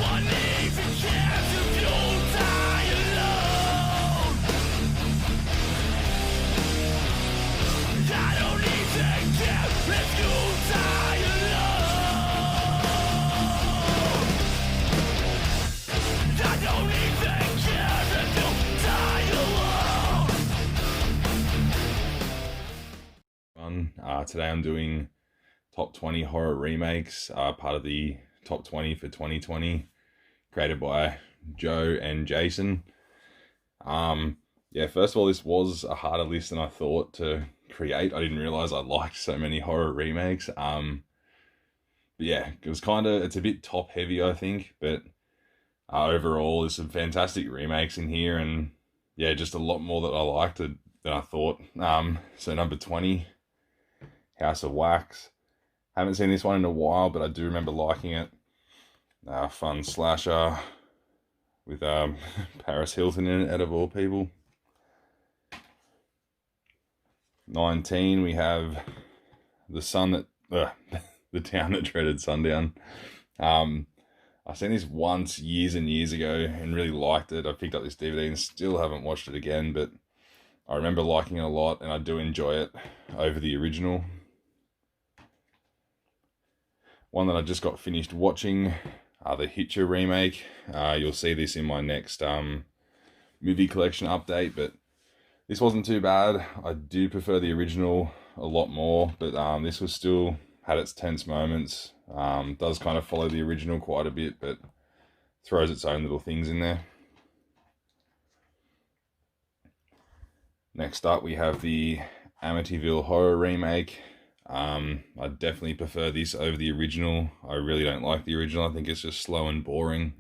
one even cares if you die alone. I don't even care if you die alone. I don't even care if you die alone. Today I'm doing top 20 horror remakes, part of the top 20 for 2020, created by Joe and Jason. First of all, this was a harder list than I thought to create. I didn't realize I liked so many horror remakes. It was it's a bit top heavy, I think, but overall there's some fantastic remakes in here, and just a lot more that I liked than I thought. So number 20, House of Wax. Haven't seen this one in a while, but I do remember liking it. Fun slasher with Paris Hilton in it, out of all people. 19, we have the town that dreaded sundown. I've seen this once years and years ago and really liked it. I picked up this DVD and still haven't watched it again, but I remember liking it a lot, and I do enjoy it over the original. One that I just got finished watching, the Hitcher remake. You'll see this in my next movie collection update, but this wasn't too bad. I do prefer the original a lot more, but this was still had its tense moments. Does kind of follow the original quite a bit, but throws its own little things in there. Next up, we have the Amityville Horror remake. I definitely prefer this over the original. I really don't like the original. I think it's just slow and boring.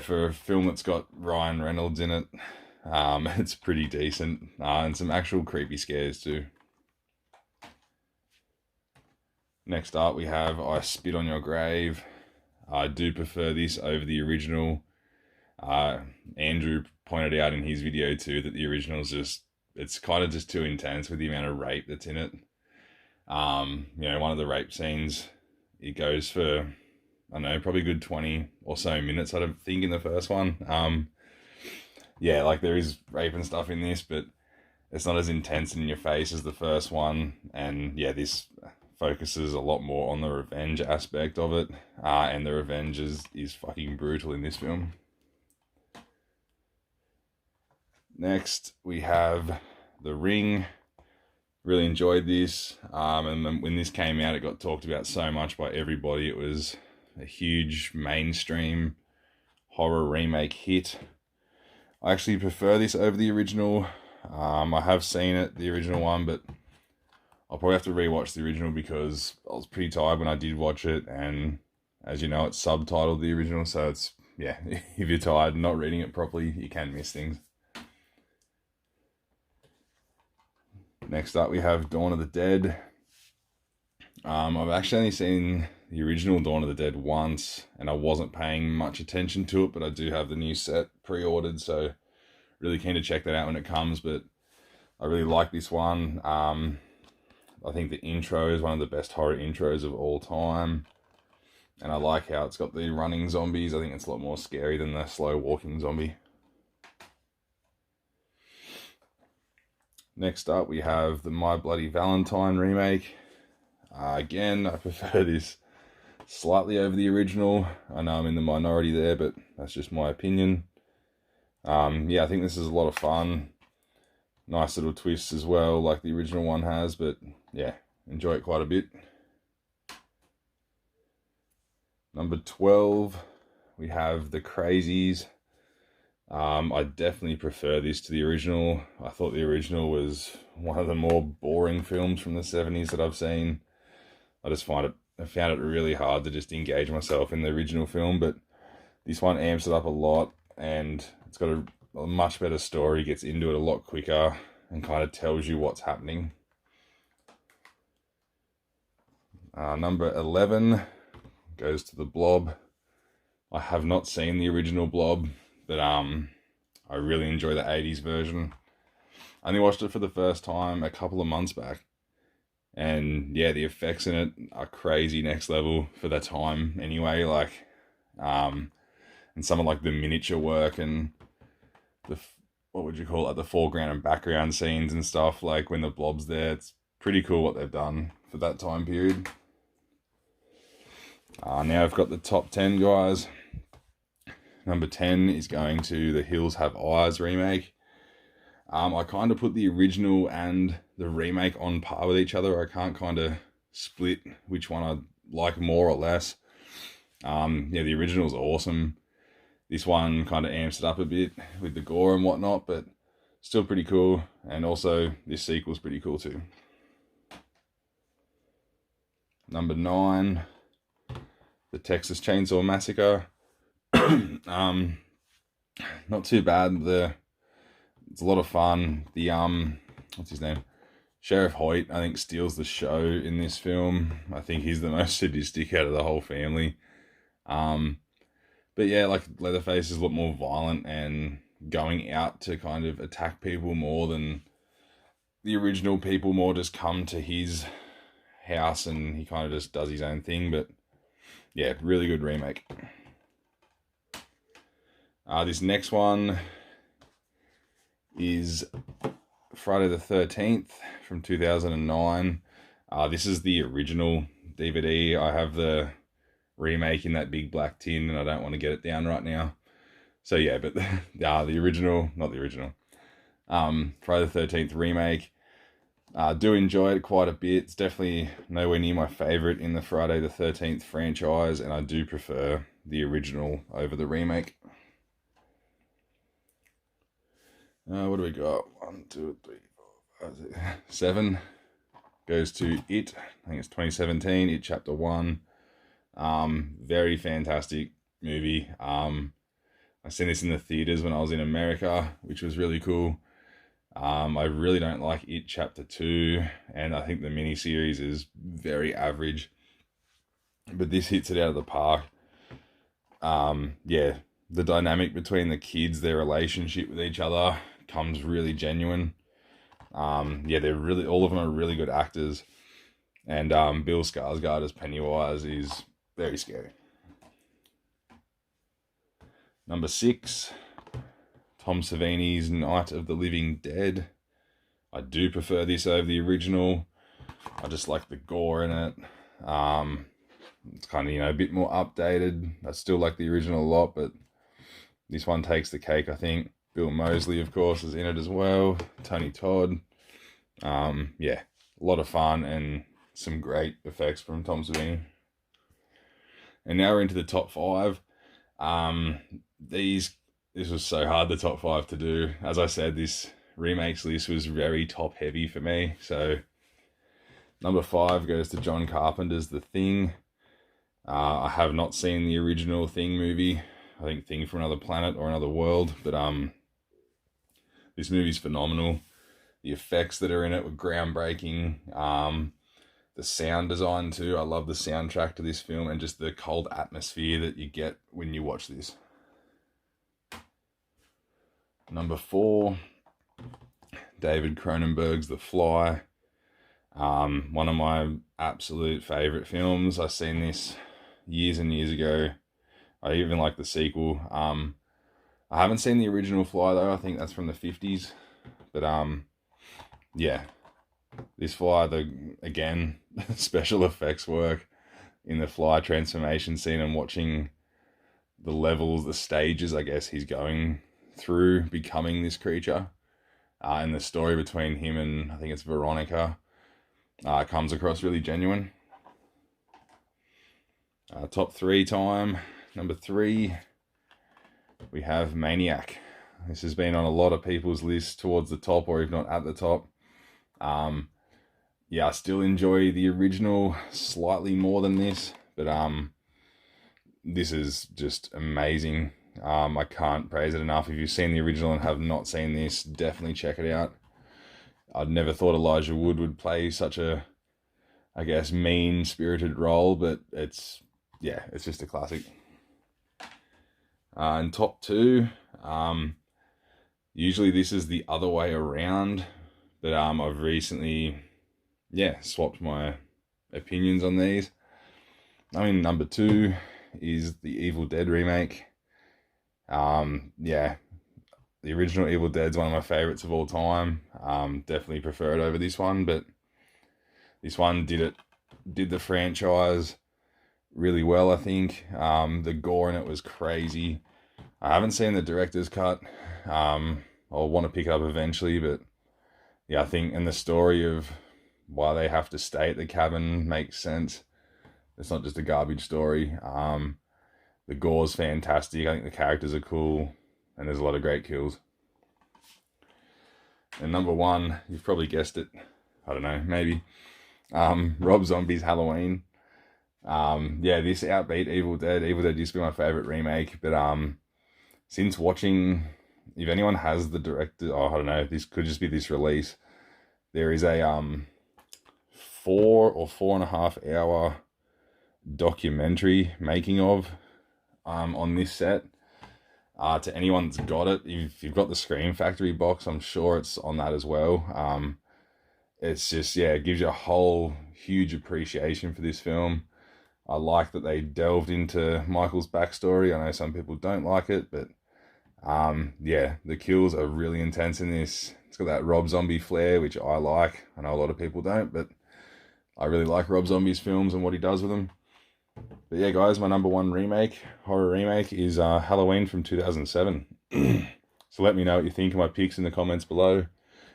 For a film that's got Ryan Reynolds in it, it's pretty decent, and some actual creepy scares too. Next up, we have I Spit on Your Grave. I do prefer this over the original. Andrew pointed out in his video too that the original is it's kind of just too intense with the amount of rape that's in it. One of the rape scenes, it goes for, I don't know, probably a good 20 or so minutes, I don't think, in the first one. There is rape and stuff in this, but it's not as intense in your face as the first one. And this focuses a lot more on the revenge aspect of it. And the revenge is fucking brutal in this film. Next, we have The Ring. Really enjoyed this. And when this came out, it got talked about so much by everybody. It was a huge mainstream horror remake hit. I actually prefer this over the original. I have seen it, the original one, but I'll probably have to rewatch the original because I was pretty tired when I did watch it. And as you know, it's subtitled the original. So it's, if you're tired and not reading it properly, you can miss things. Next up, we have Dawn of the Dead. I've actually only seen the original Dawn of the Dead once, and I wasn't paying much attention to it, but I do have the new set pre-ordered, so really keen to check that out when it comes. But I really like this one. I think the intro is one of the best horror intros of all time, and I like how it's got the running zombies. I think it's a lot more scary than the slow walking zombie. Next up, we have the My Bloody Valentine remake. Again, I prefer this slightly over the original. I know I'm in the minority there, but that's just my opinion. I think this is a lot of fun. Nice little twists as well, like the original one has, but enjoy it quite a bit. Number 12, we have The Crazies. I definitely prefer this to the original. I thought the original was one of the more boring films from the 70s that I've seen. I found it really hard to just engage myself in the original film, but this one amps it up a lot, and it's got a much better story, gets into it a lot quicker, and kind of tells you what's happening. Number 11 goes to The Blob. I have not seen the original Blob, but I really enjoy the 80s version. I only watched it for the first time a couple of months back, And yeah, the effects in it are crazy next level for the time anyway. Like, and some of like the miniature work and the, what would you call it, the foreground and background scenes and stuff, like when the blob's there, it's pretty cool what they've done for that time period. Now I've got the top 10, guys. Number 10 is going to The Hills Have Eyes remake. I kind of put the original and the remake on par with each other. I can't kind of split which one I like more or less. Yeah, the original's awesome. This one kind of amps it up a bit with the gore and whatnot, but still pretty cool. And also, this sequel's pretty cool too. Number 9, The Texas Chainsaw Massacre. Not too bad. It's a lot of fun. The what's his name? Sheriff Hoyt, I think, steals the show in this film. I think he's the most sadistic out of the whole family. But yeah, like Leatherface is a lot more violent and going out to kind of attack people more than the original. People more just come to his house and he kind of just does his own thing. But yeah, really good remake. This next one is Friday the 13th from 2009. This is the original DVD. I have the remake in that big black tin and I don't want to get it down right now. So yeah, but the original, not the original. Friday the 13th remake. Do enjoy it quite a bit. It's definitely nowhere near my favorite in the Friday the 13th franchise, and I do prefer the original over the remake. What do we got? 1, 2, 3, 4, 5, 6, 7 goes to It. I think it's 2017. It Chapter 1. Very fantastic movie. I seen this in the theaters when I was in America, which was really cool. I really don't like It Chapter 2, and I think the miniseries is very average. But this hits it out of the park. Yeah, the dynamic between the kids, their relationship with each other comes really genuine. Yeah, they're really, all of them are really good actors. And Bill Skarsgård as Pennywise is very scary. Number 6, Tom Savini's Night of the Living Dead. I do prefer this over the original. I just like the gore in it. It's kind of, a bit more updated. I still like the original a lot, but this one takes the cake, I think. Bill Moseley, of course, is in it as well. Tony Todd. Yeah, a lot of fun and some great effects from Tom Savini. And now we're into the top 5. This was so hard, the top 5 to do. As I said, this remakes list was very top heavy for me. So number 5 goes to John Carpenter's The Thing. I have not seen the original Thing movie. I think Thing from Another Planet or Another World. But this movie's phenomenal. The effects that are in it were groundbreaking. The sound design too. I love the soundtrack to this film and just the cold atmosphere that you get when you watch this. Number 4, David Cronenberg's The Fly. One of my absolute favorite films. I seen this years and years ago. I even like the sequel. I haven't seen the original Fly though. I think that's from the 50s. But yeah, this Fly, again, special effects work in the Fly transformation scene and watching the levels, the stages, I guess, he's going through becoming this creature. And the story between him and, I think it's Veronica, comes across really genuine. Top 3 time. Number 3, we have Maniac. This has been on a lot of people's lists towards the top, or if not at the top. Yeah, I still enjoy the original slightly more than this, but this is just amazing. I can't praise it enough. If you've seen the original and have not seen this, definitely check it out. I'd never thought Elijah Wood would play such a, I guess, mean-spirited role, but it's just a classic. And top 2, usually this is the other way around, but I've recently yeah, swapped my opinions on these. I mean, number 2 is the Evil Dead remake. Yeah, the original Evil Dead's one of my favorites of all time. Definitely prefer it over this one, but this one did the franchise really well, I think. The gore in it was crazy. I haven't seen the director's cut. I'll want to pick it up eventually, but yeah, I think, and the story of why they have to stay at the cabin makes sense. It's not just a garbage story. The gore's fantastic. I think the characters are cool, and there's a lot of great kills. And number 1, you've probably guessed it. I don't know, maybe. Rob Zombie's Halloween. Yeah, this outbeat Evil Dead. Evil Dead used to be my favorite remake, but since watching, if anyone has the director, I don't know, this could just be this release. There is a 4 or 4.5 hour documentary making of on this set. To anyone that's got it, if you've got the Scream Factory box, I'm sure it's on that as well. It's just, yeah, it gives you a whole huge appreciation for this film. I like that they delved into Michael's backstory. I know some people don't like it, but yeah, the kills are really intense in this. It's got that Rob Zombie flair, which I like. I know a lot of people don't, but I really like Rob Zombie's films and what he does with them. But yeah, guys, my number 1 horror remake, is Halloween from 2007. So let me know what you think of my picks in the comments below,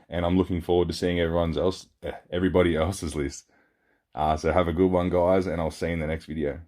and I'm looking forward to seeing everybody else's list. So have a good one, guys, and I'll see you in the next video.